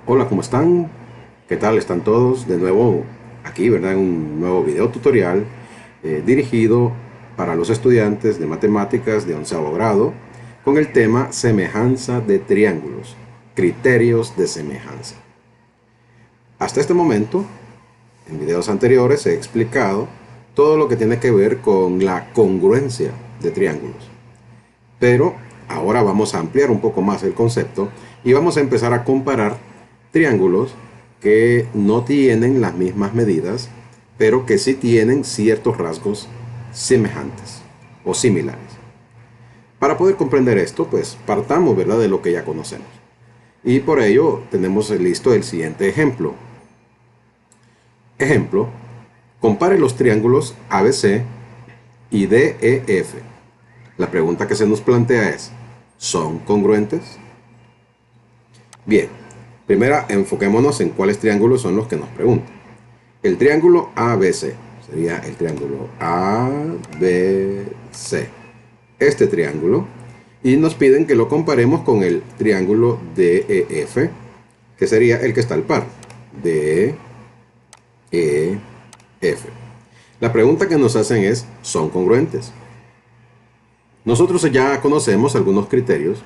Hola, ¿cómo están? ¿Qué tal están todos? De nuevo aquí, ¿verdad? En un nuevo video tutorial dirigido para los estudiantes de matemáticas de 11º grado con el tema semejanza de triángulos, criterios de semejanza. Hasta este momento, en videos anteriores he explicado todo lo que tiene que ver con la congruencia de triángulos. Pero ahora vamos a ampliar un poco más el concepto y vamos a empezar a comparar triángulos que no tienen las mismas medidas, pero que sí tienen ciertos rasgos semejantes o similares. Para poder comprender esto, pues partamos, ¿verdad?, de lo que ya conocemos. Y por ello tenemos listo el siguiente ejemplo. Ejemplo, compare los triángulos ABC y DEF. La pregunta que se nos plantea es, ¿son congruentes? Bien, primero enfoquémonos en cuáles triángulos son los que nos preguntan. El triángulo ABC sería el triángulo ABC. Este triángulo. Y nos piden que lo comparemos con el triángulo DEF, que sería el que está al par. DEF. La pregunta que nos hacen es, ¿son congruentes? Nosotros ya conocemos algunos criterios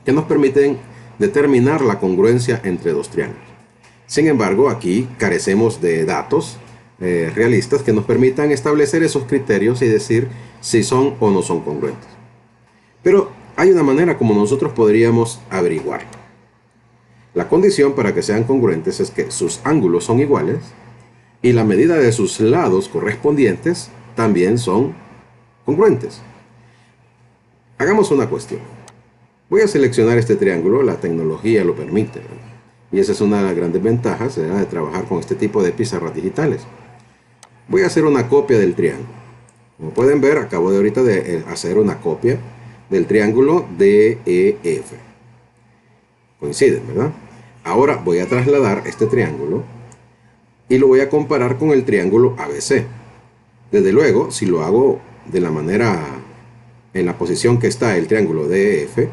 que nos permiten determinar la congruencia entre dos triángulos. Sin embargo, aquí carecemos de datos realistas que nos permitan establecer esos criterios y decir si son o no son congruentes. Pero hay una manera como nosotros podríamos averiguarlo. La condición para que sean congruentes es que sus ángulos son iguales y la medida de sus lados correspondientes también son congruentes. Hagamos una cuestión. Voy a seleccionar este triángulo, la tecnología lo permite, ¿verdad? Y esa es una de las grandes ventajas, ¿verdad?, de trabajar con este tipo de pizarras digitales. Voy a hacer una copia del triángulo. Como pueden ver, acabo de ahorita de hacer una copia del triángulo DEF. Coinciden, ¿verdad? Ahora voy a trasladar este triángulo y lo voy a comparar con el triángulo ABC. Desde luego, si lo hago de la manera, en la posición que está el triángulo DEF,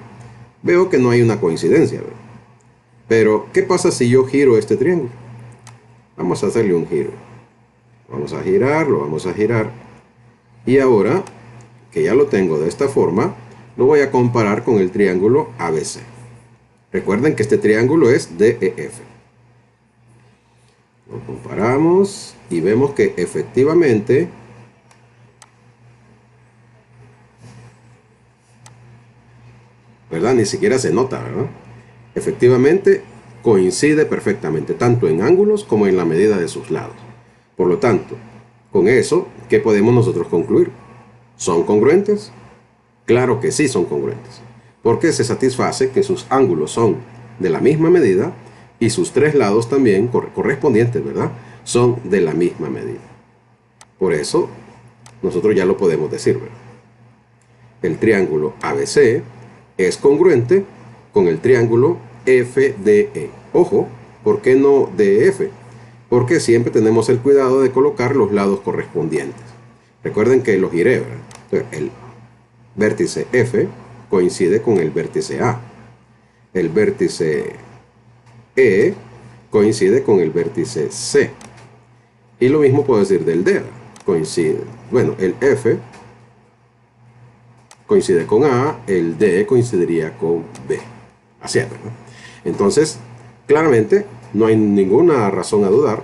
veo que no hay una coincidencia, ¿verdad? Pero, ¿qué pasa si yo giro este triángulo? Vamos a hacerle un giro. Vamos a girar, lo vamos a girar. Y ahora, que ya lo tengo de esta forma, lo voy a comparar con el triángulo ABC. Recuerden que este triángulo es DEF. Lo comparamos y vemos que efectivamente ¿verdad? Ni siquiera se nota, ¿verdad? Efectivamente, coincide perfectamente, tanto en ángulos como en la medida de sus lados. Por lo tanto, con eso, ¿qué podemos nosotros concluir? ¿Son congruentes? Claro que sí son congruentes, porque se satisface que sus ángulos son de la misma medida y sus tres lados también correspondientes, ¿verdad?, son de la misma medida. Por eso, nosotros ya lo podemos decir, ¿verdad? El triángulo ABC es congruente con el triángulo FDE. Ojo, ¿por qué no DF? Porque siempre tenemos el cuidado de colocar los lados correspondientes. Recuerden que los giré, ¿verdad? Entonces, el vértice F coincide con el vértice A. El vértice E coincide con el vértice C. Y lo mismo puedo decir del D. Coincide. Bueno, el F coincide con A, el D coincidiría con B. Así es, ¿verdad? Entonces, claramente, no hay ninguna razón a dudar.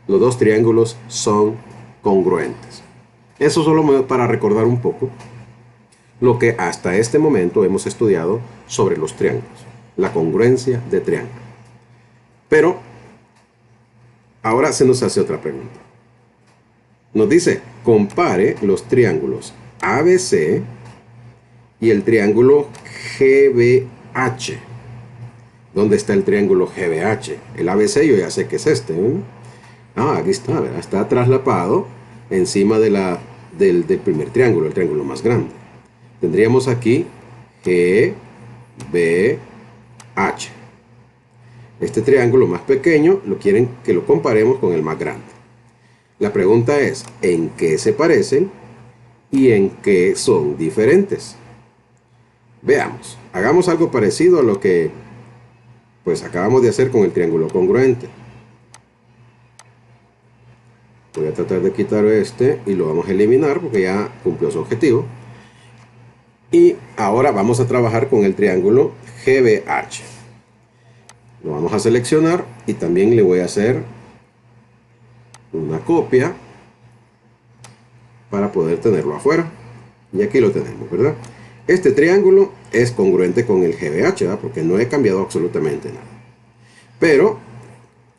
Los dos triángulos son congruentes. Eso solo para recordar un poco lo que hasta este momento hemos estudiado sobre los triángulos. La congruencia de triángulos. Pero, ahora se nos hace otra pregunta. Nos dice, compare los triángulos ABC y el triángulo GBH. ¿Dónde está el triángulo GBH? El ABC yo ya sé que es este, ¿eh? Aquí está, ¿verdad? Está traslapado encima del primer triángulo, el triángulo más grande. Tendríamos aquí GBH. Este triángulo más pequeño lo quieren que lo comparemos con el más grande. La pregunta es, ¿en qué se parecen y en qué son diferentes? Veamos, hagamos algo parecido a lo que Pues acabamos de hacer con el triángulo congruente. Voy a tratar de quitar este y lo vamos a eliminar porque ya cumplió su objetivo. Y ahora vamos a trabajar con el triángulo GBH. Lo vamos a seleccionar y también le voy a hacer una copia para poder tenerlo afuera. Y aquí lo tenemos, ¿verdad? Este triángulo es congruente con el GBH, ¿verdad? Porque no he cambiado absolutamente nada. Pero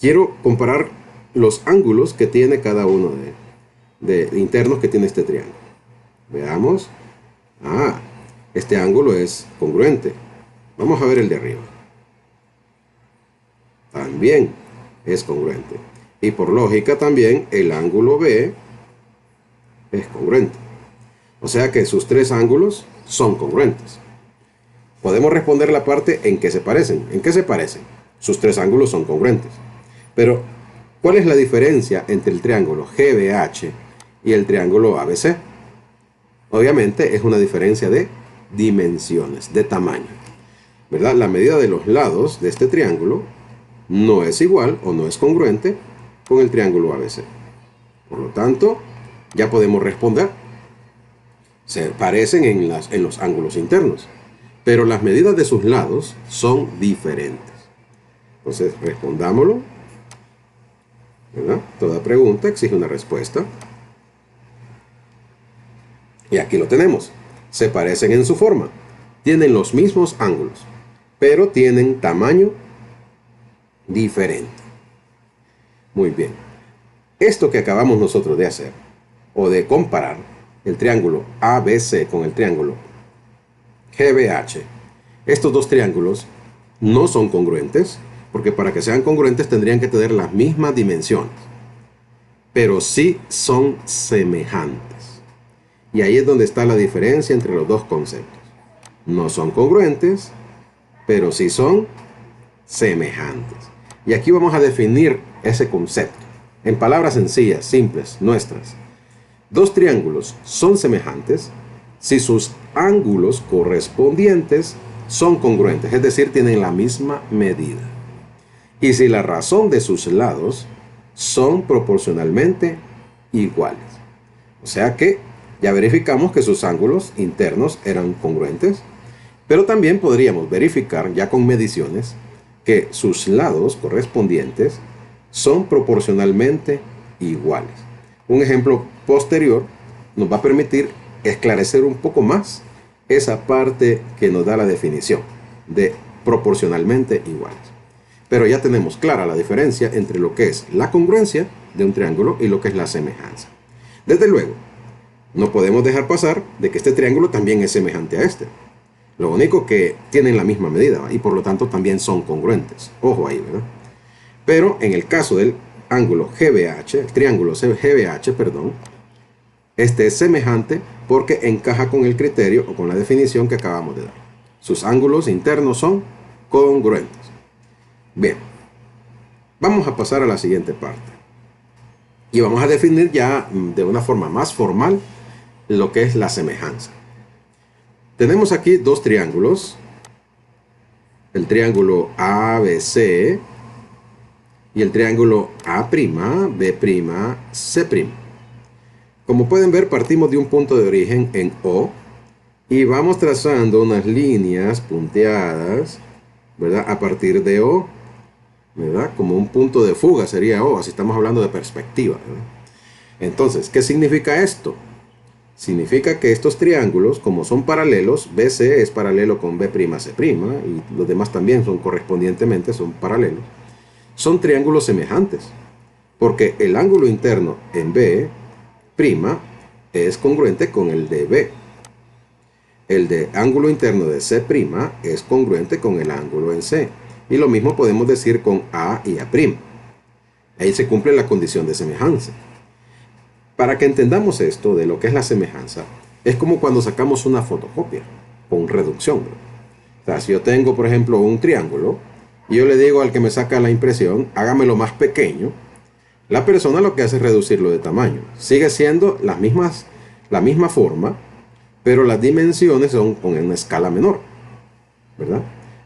quiero comparar los ángulos que tiene cada uno de internos que tiene este triángulo. Veamos. Este ángulo es congruente. Vamos a ver el de arriba. También es congruente. Y por lógica también el ángulo B es congruente. O sea que sus tres ángulos son congruentes. Podemos responder la parte en que se parecen. ¿En qué se parecen? Sus tres ángulos son congruentes. Pero, ¿cuál es la diferencia entre el triángulo GBH y el triángulo ABC? Obviamente es una diferencia de dimensiones, de tamaño, ¿verdad? La medida de los lados de este triángulo no es igual o no es congruente con el triángulo ABC. Por lo tanto, ya podemos responder. Se parecen en los ángulos internos, pero las medidas de sus lados son diferentes. Entonces, respondámoslo, ¿verdad? Toda pregunta exige una respuesta. Y aquí lo tenemos. Se parecen en su forma. Tienen los mismos ángulos, pero tienen tamaño diferente. Muy bien. Esto que acabamos nosotros de hacer, o de comparar el triángulo ABC con el triángulo GBH, estos dos triángulos no son congruentes, porque para que sean congruentes tendrían que tener las mismas dimensiones, pero sí son semejantes. Y ahí es donde está la diferencia entre los dos conceptos. No son congruentes, pero sí son semejantes. Y aquí vamos a definir ese concepto en palabras sencillas, simples, nuestras. Dos triángulos son semejantes si sus ángulos correspondientes son congruentes, es decir, tienen la misma medida. Y si la razón de sus lados son proporcionalmente iguales. O sea que ya verificamos que sus ángulos internos eran congruentes, pero también podríamos verificar ya con mediciones que sus lados correspondientes son proporcionalmente iguales. Un ejemplo posterior nos va a permitir esclarecer un poco más esa parte que nos da la definición de proporcionalmente iguales. Pero ya tenemos clara la diferencia entre lo que es la congruencia de un triángulo y lo que es la semejanza. Desde luego, no podemos dejar pasar de que este triángulo también es semejante a este. Lo único que tienen la misma medida, ¿va? Y por lo tanto también son congruentes. Ojo ahí, ¿verdad? Pero en el caso del ángulo GBH, el triángulo GBH, perdón, este es semejante porque encaja con el criterio o con la definición que acabamos de dar. Sus ángulos internos son congruentes. Bien, vamos a pasar a la siguiente parte. Y vamos a definir ya de una forma más formal lo que es la semejanza. Tenemos aquí dos triángulos. El triángulo ABC y el triángulo A', B', C'. Como pueden ver, partimos de un punto de origen en O y vamos trazando unas líneas punteadas, ¿verdad? A partir de O, ¿verdad? Como un punto de fuga sería O, así estamos hablando de perspectiva, ¿verdad? Entonces, ¿qué significa esto? Significa que estos triángulos, como son paralelos, BC es paralelo con B', C', y los demás también son correspondientemente, son paralelos, son triángulos semejantes, porque el ángulo interno en B' es congruente con el de B. El de ángulo interno de C' es congruente con el ángulo en C. Y lo mismo podemos decir con A y A'. Ahí se cumple la condición de semejanza. Para que entendamos esto de lo que es la semejanza, es como cuando sacamos una fotocopia con reducción, ¿no? O sea, si yo tengo, por ejemplo, un triángulo y yo le digo al que me saca la impresión, hágamelo más pequeño, la persona lo que hace es reducirlo de tamaño. Sigue siendo la misma forma, pero las dimensiones son con una escala menor, ¿verdad?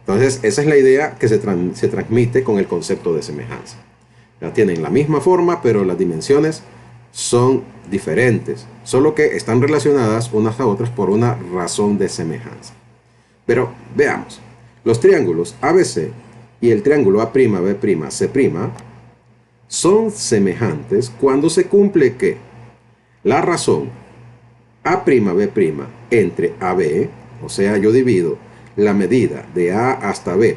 Entonces, esa es la idea que se transmite con el concepto de semejanza. Ya tienen la misma forma, pero las dimensiones son diferentes, solo que están relacionadas unas a otras por una razón de semejanza. Pero veamos, los triángulos ABC y el triángulo A'B'C' son semejantes cuando se cumple que la razón A'B' entre AB, o sea, yo divido la medida de A hasta B'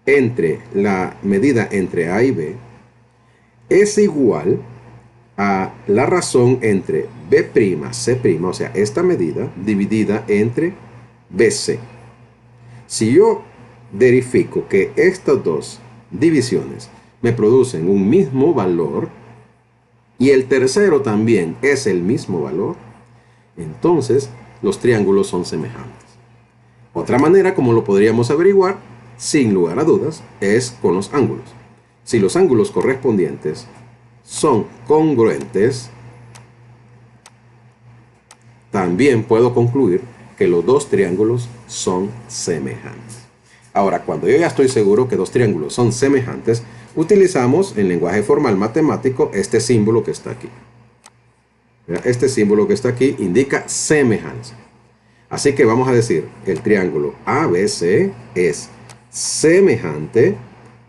entre la medida entre A y B, es igual a la razón entre B'C', o sea, esta medida dividida entre BC. Si yo verifico que estas dos divisiones me producen un mismo valor y el tercero también es el mismo valor, entonces los triángulos son semejantes. Otra manera como lo podríamos averiguar, sin lugar a dudas, es con los ángulos. Si los ángulos correspondientes son congruentes, también puedo concluir que los dos triángulos son semejantes. Ahora, cuando yo ya estoy seguro que dos triángulos son semejantes, utilizamos en lenguaje formal matemático este símbolo que está aquí. Este símbolo que está aquí indica semejanza. Así que vamos a decir, el triángulo ABC es semejante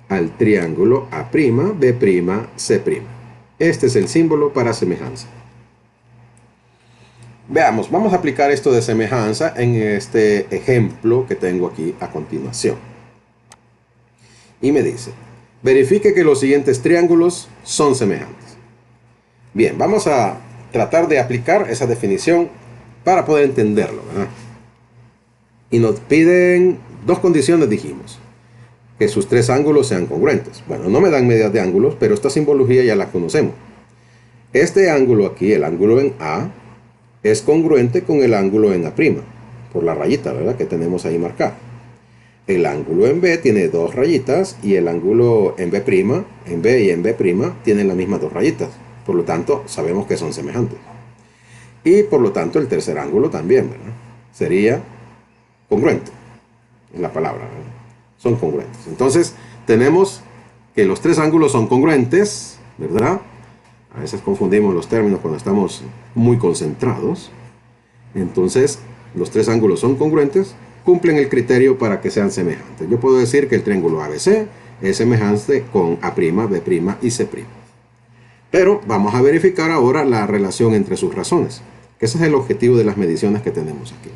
al triángulo A'B'C'. Este es el símbolo para semejanza. Veamos, vamos a aplicar esto de semejanza en este ejemplo que tengo aquí a continuación. Y me dice, verifique que los siguientes triángulos son semejantes. Bien, vamos a tratar de aplicar esa definición para poder entenderlo, ¿verdad? Y nos piden dos condiciones, dijimos. Que sus tres ángulos sean congruentes. Bueno, no me dan medidas de ángulos, pero esta simbología ya la conocemos. Este ángulo aquí, el ángulo en A, es congruente con el ángulo en A', por la rayita, ¿verdad?, que tenemos ahí marcada. El ángulo en B tiene dos rayitas y el ángulo en B y en B' tienen las mismas dos rayitas. Por lo tanto, sabemos que son semejantes. Y por lo tanto, el tercer ángulo también, ¿verdad?, sería congruente. Es la palabra, ¿verdad? Son congruentes. Entonces, tenemos que los tres ángulos son congruentes, ¿verdad? A veces confundimos los términos cuando estamos muy concentrados. Entonces, los tres ángulos son congruentes, cumplen el criterio para que sean semejantes. Yo puedo decir que el triángulo ABC es semejante con A', B' y C'. Pero vamos a verificar ahora la relación entre sus razones, que ese es el objetivo de las mediciones que tenemos aquí.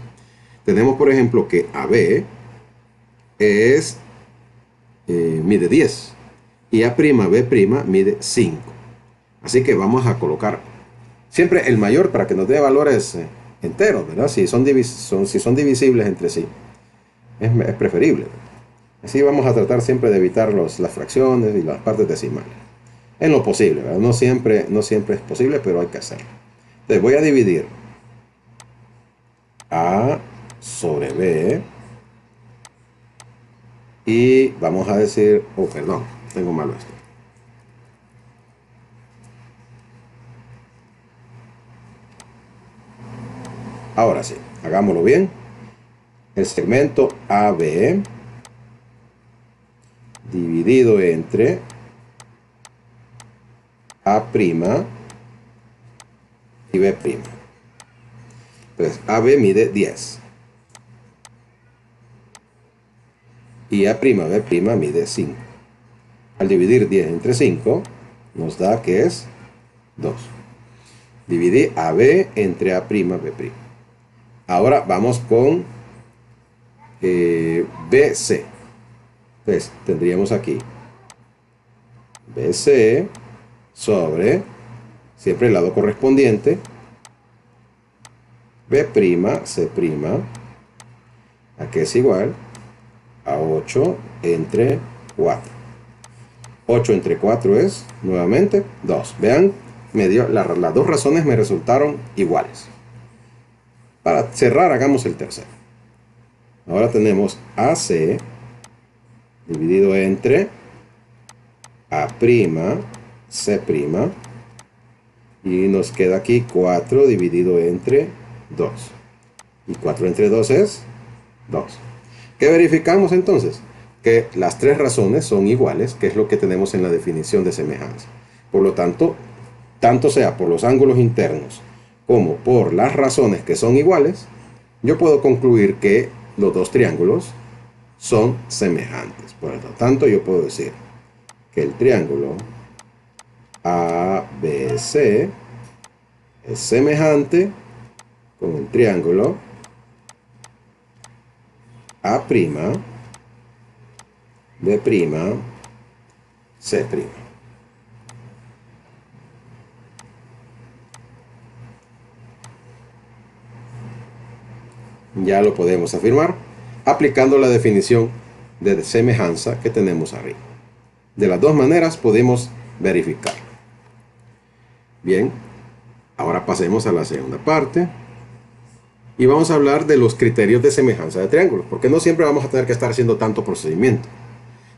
Tenemos, por ejemplo, que AB mide 10 y A'B' mide 5. Así que vamos a colocar siempre el mayor para que nos dé valores enteros, ¿verdad? Si son divisibles entre sí, es preferible, ¿verdad? Así vamos a tratar siempre de evitar las fracciones y las partes decimales. En lo posible, ¿verdad? No siempre es posible, pero hay que hacerlo. Entonces voy a dividir A sobre B. Y vamos a decir, perdón, tengo malo esto. Ahora sí, hagámoslo bien. El segmento AB dividido entre A' y B'. Entonces, AB mide 10. Y A'B' mide 5. Al dividir 10 entre 5, nos da que es 2. Dividí AB entre A'B'. Ahora vamos con BC. Entonces, tendríamos aquí BC sobre, siempre el lado correspondiente, B'C', a que es igual a 8 entre 4. 8 entre 4 es, nuevamente, 2. Vean, las dos razones me resultaron iguales. Para cerrar, hagamos el tercero. Ahora tenemos AC dividido entre A'C', y nos queda aquí 4 dividido entre 2. Y 4 entre 2 es 2. ¿Qué verificamos entonces? Que las tres razones son iguales, que es lo que tenemos en la definición de semejanza. Por lo tanto, tanto sea por los ángulos internos como por las razones que son iguales, yo puedo concluir que los dos triángulos son semejantes. Por lo tanto, yo puedo decir que el triángulo ABC es semejante con el triángulo A', B', C'. Ya lo podemos afirmar aplicando la definición de semejanza que tenemos arriba. De las dos maneras podemos verificar. Bien, ahora pasemos a la segunda parte y vamos a hablar de los criterios de semejanza de triángulos, porque no siempre vamos a tener que estar haciendo tanto procedimiento.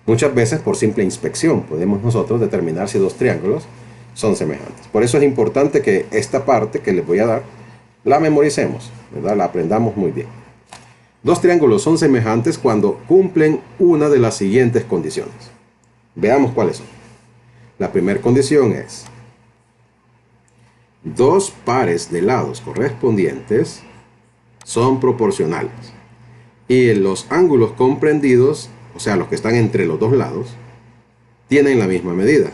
Muchas veces por simple inspección podemos nosotros determinar si dos triángulos son semejantes. Por eso es importante que esta parte que les voy a dar la memoricemos, ¿verdad? La aprendamos muy bien. Dos triángulos son semejantes cuando cumplen una de las siguientes condiciones. Veamos cuáles son. La primera condición es: dos pares de lados correspondientes son proporcionales y los ángulos comprendidos, o sea, los que están entre los dos lados, tienen la misma medida.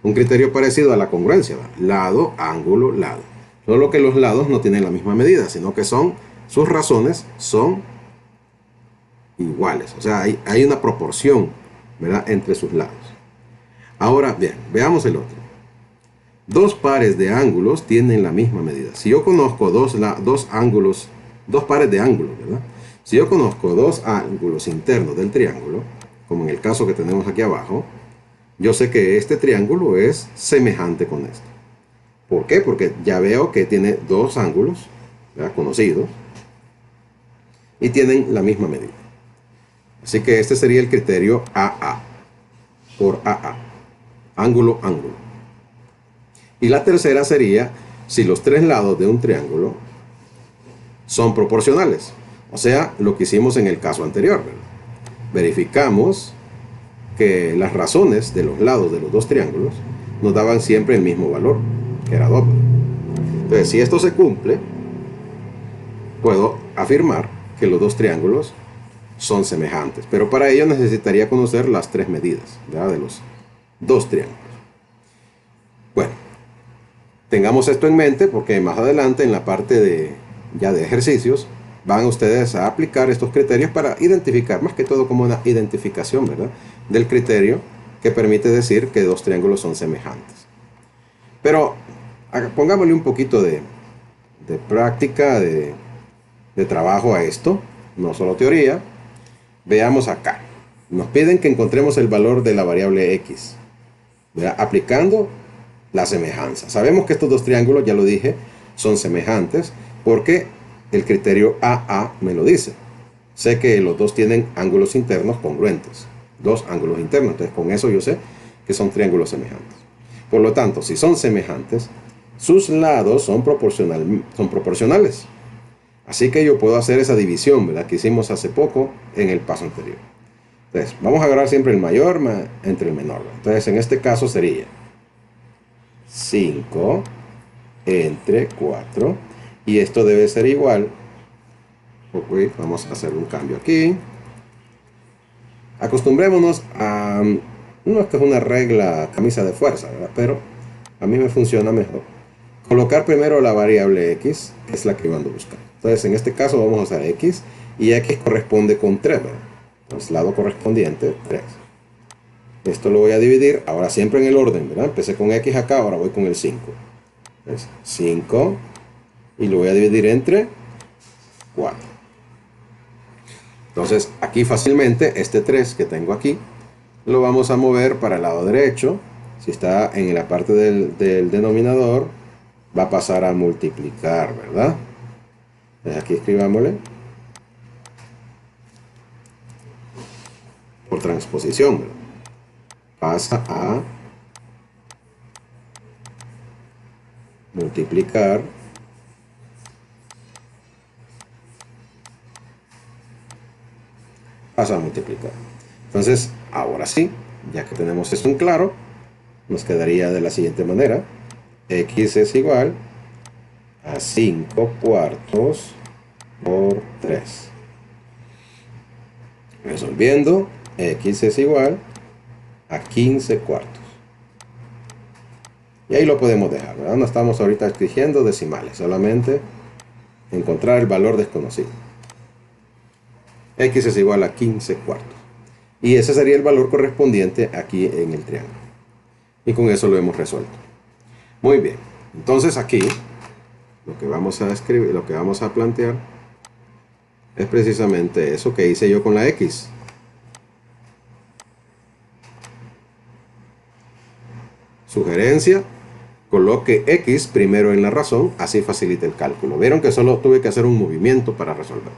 Un criterio parecido a la congruencia, ¿verdad? Lado, ángulo, lado. Solo que los lados no tienen la misma medida, sino que sus razones son iguales. O sea, hay una proporción, ¿verdad?, entre sus lados. Ahora, bien, veamos el otro. Dos pares de ángulos tienen la misma medida. Si yo conozco dos pares de ángulos, ¿verdad? Si yo conozco dos ángulos internos del triángulo, como en el caso que tenemos aquí abajo, yo sé que este triángulo es semejante con este. ¿Por qué? Porque ya veo que tiene dos ángulos, ¿verdad?, conocidos, y tienen la misma medida. Así que este sería el criterio AA, por AA, ángulo, ángulo. Y la tercera sería si los tres lados de un triángulo son proporcionales. O sea, lo que hicimos en el caso anterior, ¿verdad? Verificamos que las razones de los lados de los dos triángulos nos daban siempre el mismo valor, que era 2. Entonces, si esto se cumple, puedo afirmar que los dos triángulos son semejantes. Pero para ello necesitaría conocer las tres medidas, ¿verdad?, de los dos triángulos. Bueno, tengamos esto en mente porque más adelante en la parte de ejercicios van ustedes a aplicar estos criterios para identificar, más que todo como una identificación, ¿verdad?, del criterio que permite decir que dos triángulos son semejantes. Pero pongámosle un poquito de práctica, de trabajo a esto, no solo teoría. Veamos acá. Nos piden que encontremos el valor de la variable x, ¿verdad?, aplicando la semejanza. Sabemos que estos dos triángulos, ya lo dije, son semejantes porque el criterio AA me lo dice. Sé que los dos tienen ángulos internos congruentes. Dos ángulos internos. Entonces con eso yo sé que son triángulos semejantes. Por lo tanto, si son semejantes, sus lados son proporcionales. Así que yo puedo hacer esa división, ¿verdad?, que hicimos hace poco en el paso anterior. Entonces, vamos a agarrar siempre el mayor entre el menor, ¿verdad? Entonces, en este caso sería 5 entre 4. Y esto debe ser igual. Ok, vamos a hacer un cambio aquí. Acostumbrémonos a... No es que es una regla camisa de fuerza, ¿verdad?, pero a mí me funciona mejor colocar primero la variable x, que es la que yo ando buscando. Entonces, en este caso vamos a usar x, y x corresponde con 3, ¿verdad? Entonces, lado correspondiente, 3. Esto lo voy a dividir, ahora siempre en el orden, ¿verdad? Empecé con x acá, ahora voy con el 5. Entonces, 5, y lo voy a dividir entre 4. Entonces, aquí fácilmente, este 3 que tengo aquí, lo vamos a mover para el lado derecho. Si está en la parte del denominador, va a pasar a multiplicar, ¿verdad? Entonces aquí escribámosle por transposición, ¿verdad? Pasa a multiplicar pasa a multiplicar. Entonces, ahora sí, ya que tenemos esto en claro, nos quedaría de la siguiente manera. X es igual a 5 cuartos por 3. Resolviendo, X es igual a 15 cuartos. Y ahí lo podemos dejar, ¿verdad? No estamos ahorita exigiendo decimales, solamente encontrar el valor desconocido. X es igual a 15 cuartos. Y ese sería el valor correspondiente aquí en el triángulo. Y con eso lo hemos resuelto. Muy bien. Entonces aquí lo que vamos a escribir, lo que vamos a plantear es precisamente eso que hice yo con la X. Sugerencia: coloque X primero en la razón, así facilita el cálculo. Vieron que solo tuve que hacer un movimiento para resolver.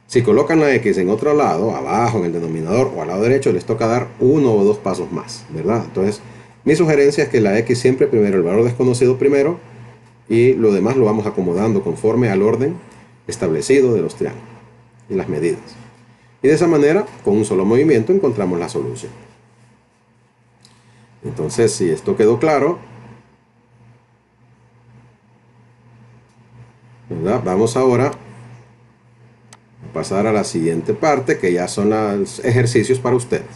Si colocan la X en otro lado, abajo en el denominador o al lado derecho, les toca dar uno o dos pasos más, ¿verdad? Entonces, mi sugerencia es que la X siempre primero, el valor desconocido primero, y lo demás lo vamos acomodando conforme al orden establecido de los triángulos y las medidas. Y de esa manera, con un solo movimiento, encontramos la solución. Entonces, si esto quedó claro, ¿verdad? Vamos ahora a pasar a la siguiente parte, que ya son los ejercicios para ustedes.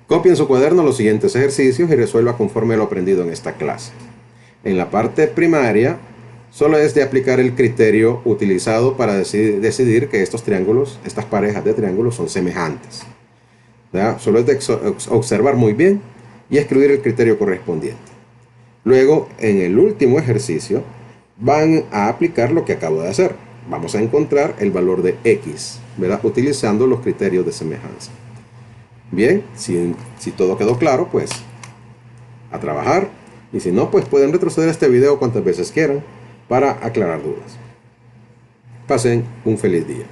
Copie en su cuaderno los siguientes ejercicios y resuelva conforme lo aprendido en esta clase. En la parte primaria, solo es de aplicar el criterio utilizado para decidir que estos triángulos, estas parejas de triángulos son semejantes. ¿Ya? Solo es de observar muy bien y escribir el criterio correspondiente. Luego, en el último ejercicio, van a aplicar lo que acabo de hacer. Vamos a encontrar el valor de X, ¿verdad? Utilizando los criterios de semejanza. Bien, si todo quedó claro, pues a trabajar. Y si no, pues pueden retroceder este video cuantas veces quieran para aclarar dudas. Pasen un feliz día.